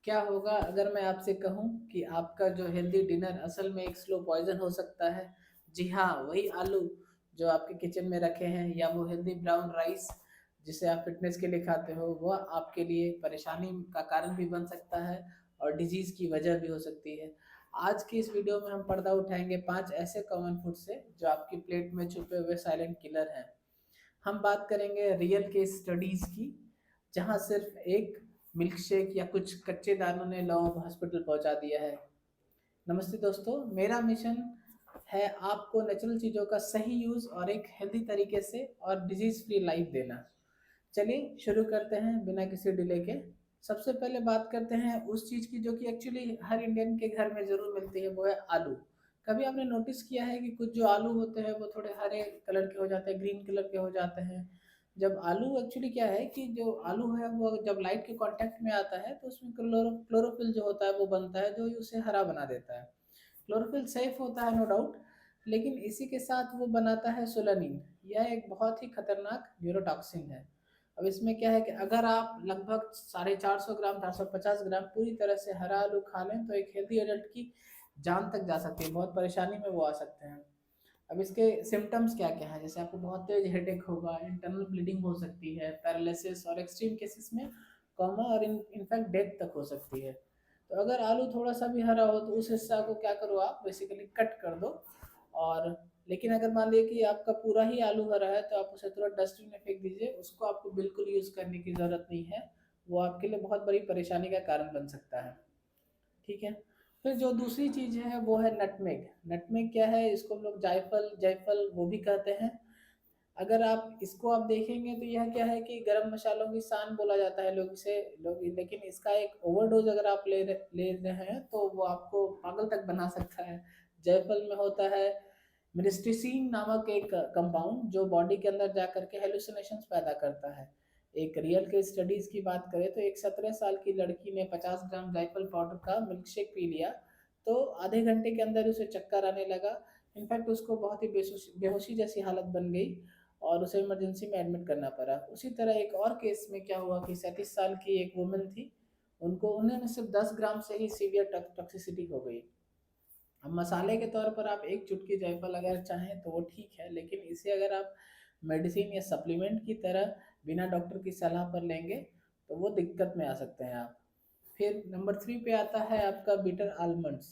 क्या होगा अगर मैं आपसे कहूँ कि आपका जो हेल्दी डिनर असल में एक स्लो पॉइजन हो सकता है? जी हाँ, वही आलू जो आपके किचन में रखे हैं, या वो हेल्दी ब्राउन राइस जिसे आप फिटनेस के लिए खाते हो, वह आपके लिए परेशानी का कारण भी बन सकता है और डिजीज़ की वजह भी हो सकती है। आज की इस वीडियो में हम पर्दा उठाएंगे 5 ऐसे कॉमन फूड से जो आपकी प्लेट में छुपे हुए साइलेंट किलर हैं। हम बात करेंगे रियल केस स्टडीज़ की, जहाँ सिर्फ एक मिल्क शेक या कुछ कच्चे दानों ने लोगों को हॉस्पिटल पहुँचा दिया है। नमस्ते दोस्तों, मेरा मिशन है आपको नेचुरल चीज़ों का सही यूज़ और एक हेल्दी तरीके से और डिजीज़ फ्री लाइफ देना। चलिए शुरू करते हैं बिना किसी डिले के। सबसे पहले बात करते हैं उस चीज़ की जो कि एक्चुअली हर इंडियन के घर में ज़रूर मिलती है, वो है आलू। कभी आपने नोटिस किया है कि कुछ जो आलू होते हैं वो थोड़े हरे कलर के हो जाते हैं, ग्रीन कलर के हो जाते हैं? जब आलू एक्चुअली क्या है कि जो आलू है वो जब लाइट के कांटेक्ट में आता है तो उसमें क्लोरोफिल जो होता है वो बनता है, जो उसे हरा बना देता है। क्लोरोफिल सेफ होता है, नो डाउट, लेकिन इसी के साथ वो बनाता है सोलानिन। यह एक बहुत ही खतरनाक न्यूरोटॉक्सिन है। अब इसमें क्या है कि अगर आप लगभग 450 ग्राम 450 ग्राम पूरी तरह से हरा आलू खा लें तो एक हेल्दी एडल्ट की जान तक जा सकती है, बहुत परेशानी में वो आ सकते हैं। अब इसके सिम्टम्स क्या क्या हैं? जैसे आपको बहुत तेज हेडेक होगा, इंटरनल ब्लीडिंग हो सकती है, पैरालिसिस और एक्सट्रीम केसेस में कोमा और इनफैक्ट डेथ तक हो सकती है। तो अगर आलू थोड़ा सा भी हरा हो तो उस हिस्सा को क्या करो, आप बेसिकली कट कर दो। और लेकिन अगर मान लीजिए कि आपका पूरा ही आलू हरा है तो आप उसे तुरंत डस्टबिन में फेंक दीजिए, उसको आपको बिल्कुल यूज़ करने की ज़रूरत नहीं है। वो आपके लिए बहुत बड़ी परेशानी का कारण बन सकता है। ठीक है। फिर जो दूसरी चीज़ है वो है नटमेग। नटमेग क्या है? इसको हम लोग जायफल जायफल वो भी कहते हैं। अगर आप इसको आप देखेंगे तो यह क्या है कि गरम मसालों की शान बोला जाता है लोग इसे, लोग, लेकिन इसका एक ओवरडोज अगर आप ले रहे हैं तो वो आपको पागल तक बना सकता है। जायफल में होता है मिनिस्ट्रिसिन नामक एक कंपाउंड जो बॉडी के अंदर जा करके हेलुसिनेशंस पैदा करता है। एक रियल के स्टडीज की बात करें तो एक 17 साल की लड़की ने 50 ग्राम जायफल पाउडर का मिल्क शेक पी लिया तो आधे घंटे के अंदर उसे चक्कर आने लगा। इनफैक्ट उसको बहुत ही बेहोशी जैसी हालत बन गई और उसे इमरजेंसी में एडमिट करना पड़ा। उसी तरह एक और केस में क्या हुआ कि 37 साल की एक वुमेन थी, उनको उन्होंने सिर्फ 10 ग्राम से ही सीवियर टॉक्सिसिटी हो गई। अब मसाले के तौर पर आप एक चुटकी जायफल अगर चाहें तो वो ठीक है, लेकिन इसे अगर आप मेडिसिन या सप्लीमेंट की तरह बिना डॉक्टर की सलाह पर लेंगे तो वो दिक्कत में आ सकते हैं आप। फिर नंबर 3 पे आता है आपका बीटर आलमंड्स,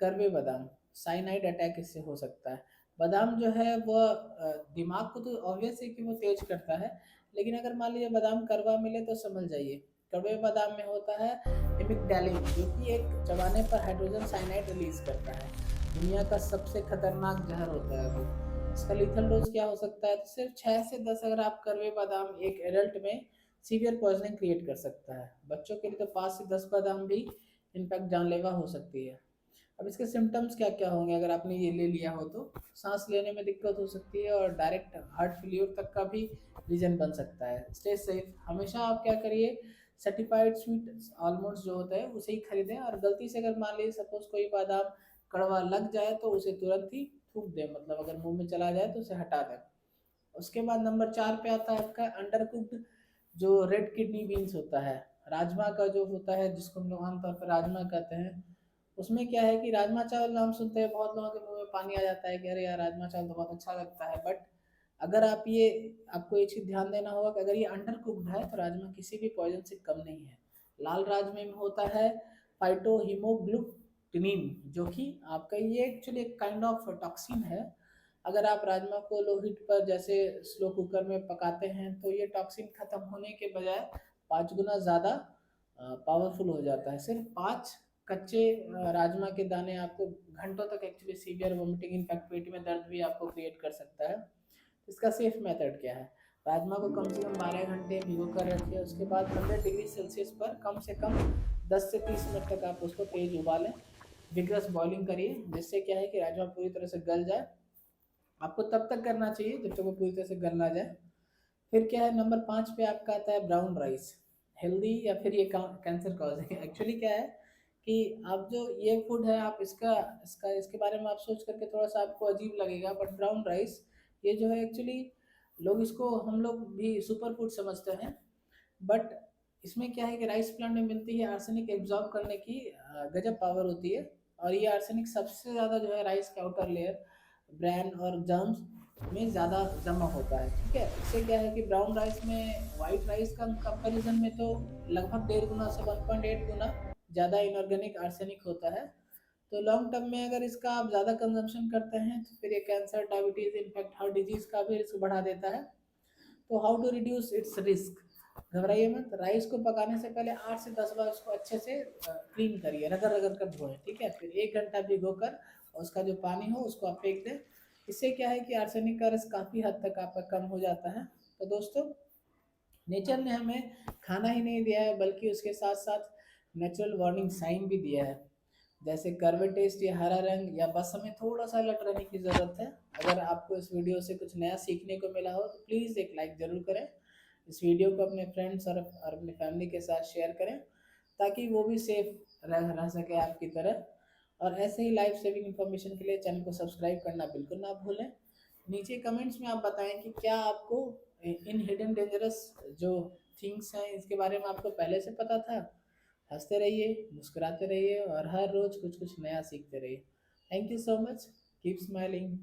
करवे बादाम। साइनाइड अटैक इससे हो सकता है। बादाम जो है वह दिमाग को तो ऑब्वियस है कि वो तेज करता है, लेकिन अगर मान लीजिए बादाम करवा मिले तो समझ जाइए। कड़वे बादाम में होता है एमिग्डालिन, जो कि एक चबाने पर हाइड्रोजन साइनाइड रिलीज करता है। दुनिया का सबसे खतरनाक जहर होता है वो। इसका लीथल डोज क्या हो सकता है? तो सिर्फ 6 से 10 अगर आप करवे बादाम एक एडल्ट में सीवियर पॉइजनिंग क्रिएट कर सकता है। बच्चों के लिए तो 5 से 10 बादाम भी इनफैक्ट जानलेवा हो सकती है। अब इसके सिम्टम्स क्या क्या होंगे अगर आपने ये ले लिया हो? तो सांस लेने में दिक्कत हो सकती है और डायरेक्ट हार्ट फेल्योर तक का भी रीजन बन सकता है। Stay safe. हमेशा आप क्या करिए, सर्टिफाइड स्वीट आलमंड्स जो होता है उसे ही खरीदें, और गलती से अगर मान लीजिए सपोज कोई बादाम कड़वा लग जाए तो उसे तुरंत ही थूक दें, मतलब अगर मुंह में चला जाए तो उसे हटा दें। उसके बाद नंबर 4 पे आता है आपका अंडर कुक्ड जो रेड किडनी बीन्स होता है, राजमा का जो होता है जिसको हम लोग आमतौर पर राजमा कहते हैं। उसमें क्या है कि राजमा चावल नाम सुनते हैं बहुत लोगों के मुंह में पानी आ जाता है कि अरे यार राजमा चावल तो बहुत अच्छा लगता है, बट अगर आप ये, आपको एक चीज़ ध्यान देना होगा कि अगर ये अंडर कुक्ड है तो राजमा किसी भी पॉइजन से कम नहीं है। लाल राजमे में होता है फाइटो हीमोग्लूटिनिन, जो कि आपका ये एक्चुअली एक काइंड ऑफ टॉक्सिन है। अगर आप राजमा को लो हीट पर जैसे स्लो कुकर में पकाते हैं तो ये टॉक्सिन खत्म होने के बजाय 5 गुना ज़्यादा पावरफुल हो जाता है। सिर्फ 5 कच्चे राजमा के दाने आपको घंटों तक एक्चुअली सीवियर वोमिटिंग, इनफैक्ट पेट में दर्द भी आपको क्रिएट कर सकता है। इसका सेफ मेथड क्या है? राजमा को कम से कम 12 घंटे भिगो कर रखिए, उसके बाद 100 डिग्री सेल्सियस पर कम से कम 10 से 30 मिनट तक आप उसको तेज उबालें, विग्रस बॉइलिंग करिए, जिससे क्या है कि राजमा पूरी तरह से गल जाए। आपको तब तक करना चाहिए जब तक वो पूरी तरह से गल ना जाए। फिर क्या है, नंबर 5 पे आपका आता है ब्राउन राइस। हेल्दी या फिर ये कैंसर कॉज है एक्चुअली क्या है कि आप जो ये फूड है आप इसका इसका इसके बारे में आप सोच करके थोड़ा सा आपको अजीब लगेगा, बट ब्राउन राइस ये जो है एक्चुअली लोग इसको हम लोग भी सुपर फूड समझते हैं, बट इसमें क्या है कि राइस प्लांट में मिलती है आर्सेनिक एब्जॉर्ब करने की गजब पावर होती है। और ये आर्सेनिक सबसे ज़्यादा जो है राइस के आउटर लेयर, ब्रैन और जर्म्स में ज़्यादा जमा होता है। ठीक है, इससे क्या है कि ब्राउन राइस में वाइट राइस का कंपैरिजन में तो लगभग 1.5 गुना से 1.8 गुना ज़्यादा इनऑर्गेनिक आर्सेनिक होता है। तो लॉन्ग टर्म में अगर इसका आप ज़्यादा कंजम्पशन करते हैं तो फिर ये cancer, diabetes, in fact heart disease का भी रिस्क बढ़ा देता है। तो how to reduce its risk, घबराइए मत। राइस को पकाने से पहले 8 से 10 बार उसको अच्छे से क्लीन करिए, रगड़ रगड़ कर धोएं। ठीक है, फिर 1 घंटा भिगो कर उसका जो पानी हो उसको आप फेंक दें। इससे क्या है कि आर्सेनिक का रस काफ़ी हद तक आपका कम हो जाता है। तो दोस्तों, नेचर ने हमें खाना ही नहीं दिया है बल्कि उसके साथ साथ नेचुरल वार्निंग साइन भी दिया है, जैसे कर्व टेस्ट या हरा रंग, या बस हमें थोड़ा सा अलर्ट रहने की ज़रूरत है। अगर आपको इस वीडियो से कुछ नया सीखने को मिला हो तो प्लीज़ एक लाइक ज़रूर करें। इस वीडियो को अपने फ्रेंड्स और अपनी फैमिली के साथ शेयर करें ताकि वो भी सेफ रह सके आपकी तरह। और ऐसे ही लाइफ सेविंग इन्फॉर्मेशन के लिए चैनल को सब्सक्राइब करना बिल्कुल ना भूलें। नीचे कमेंट्स में आप बताएं कि क्या आपको इन हिडन डेंजरस जो थिंग्स हैं इसके बारे में आपको पहले से पता था। हंसते रहिए, मुस्कुराते रहिए और हर रोज कुछ कुछ नया सीखते रहिए। Thank you so much, keep smiling.